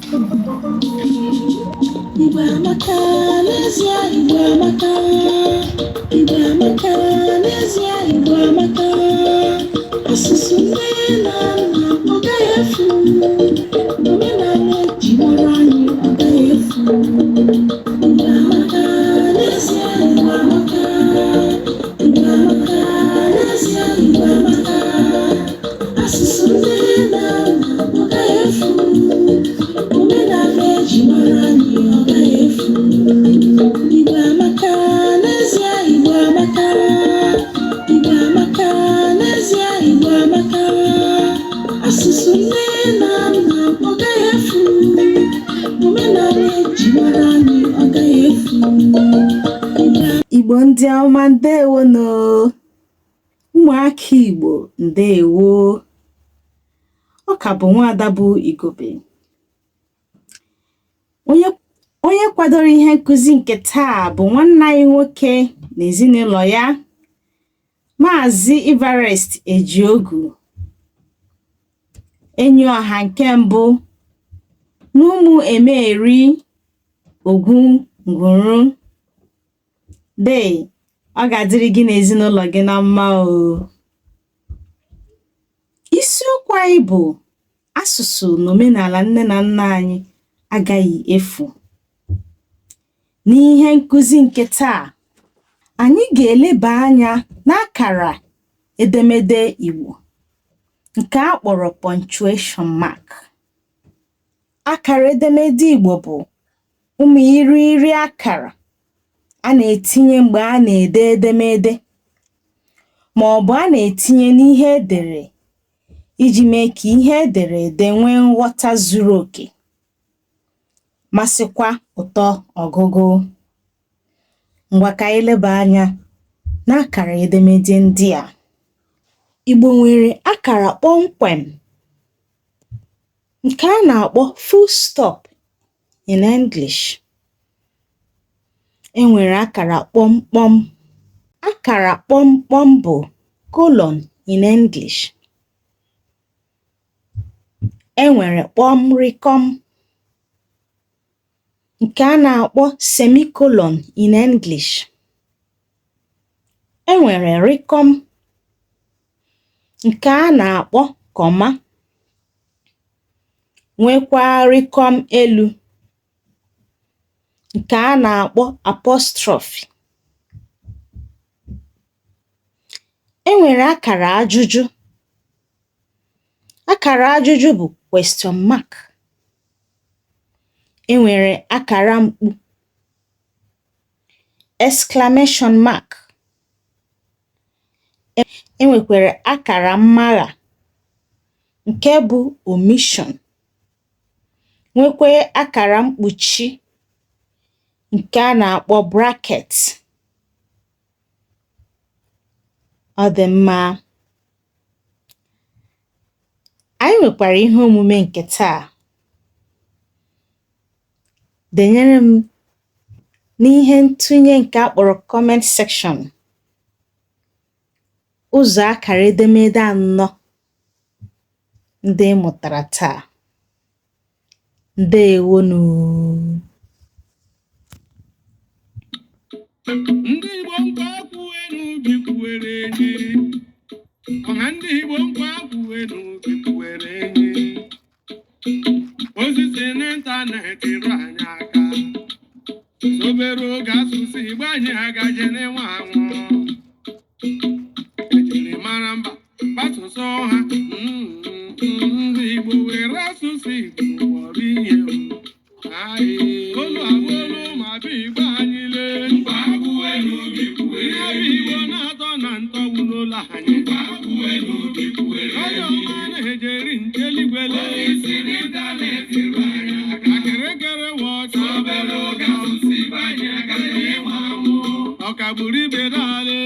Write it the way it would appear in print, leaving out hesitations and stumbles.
Igbo amaka n'ezie, Igbo amaka. Igbo amaka n'ezie, Igbo amaka. Asụsụ nne na nna ọ gaghị efu. Omenala eji mara anyị ọ gaghị efu. Igbo amaka n'ezie, Igbo amaka. Igbo amaka n'ezie, Igbo amaka. Asụsụ nne na nna ọ gaghị efu. Omenala eji mara anyị ọ gaghị efu. Igbo amaka n'ezie, Igbo amaka. Igbo amaka n'ezie, Igbo amaka. Asụsụ nne na nna ọ gaghị efu. Omenala eji mara anyị ọ gaghị efu. Igbo ndị ọma, ndeewono. Ụmụaka Igbo, ndeewo. Ọ ka bụ nwaada bụ Igobe. Onye kwadoro ihe nkụzi nke taa bụ nwanne anyị nwoke na ezinụlọ ya, Maazị Everest Ejiogu, enyi ọha nke mbụ n'ụmụ Emeri Ogunguru. Ọ ga-adịrị gị na ezinụlọ gị na mma o. Isiokwu anyị bụ asụsụ na omenala nne na nna anyị agaghị efu. N'ihe nkụzi nke taa, anyị ga-eleba anya n'akara edemede Igbo nke a kpọrọ punctuation mark. Akara edemede Igbo bụ ụmụ irighiri akara a na-etinye mgbe a na-ede edemede ma ọ bụ a na-etinye n'ihe edere iji mee ka ihe edere ede nwee nghọta zuru oke masịkwa ụtọ ọgụgụ. Ngwa ka anyị leba anya n'akara edemede ndị a. Igbo nwere akara kpọmkwem nke a na-akpọ full stop in English. Enwere akara kpọmkpọm. Akara kpọmkpọm bụ colon in English. Enwere kpọmrịkọm nke a na-akpọ semicolon in English. Enwere rịkọm nke a na-akpọ kọma. Nwekwa rịkọm elu nke a na-akpọ apostrophe. Enwere akara ajụjụ. Akara ajụjụ bụ question mark. Enwere akara mkpu exclamation mark. Enwekwara akara mmagha nke bụ omission. Nwekwa akara mkpuchi nke a na-akpọ bracket. Ọ dị mma. Anyị nwekwara ihe omume nke taa. Denyere m n'ihe ntụnye nke a kpọrọ comment section ụzọ akara edemede anọ ndị ị mụtara taa. Ndeewonu. Ndị Igbo nkwa kwuenu obi kwuere enyi. Ọha ndị Igbo nkwa kwuenu obi kwuere enyi. Osisi n'ịntanetị rụ anyị aka. Sobere oge asụsụ Igbo anyị agaje n'enwe anwụ. Ejiri mara mba asụsụ ha. Ndị Igbo were asụsụ Igbo kpọrọ ihe. Olu abụolu ma bụ Igbo anyị lee. Ihe Igbo na-atọ na ntọgbu n'ụlọ anyị. Onye ọma na-ejeri ncheligwele. Akịrịkịrị wọchị. Ọkagburu ibe daalị.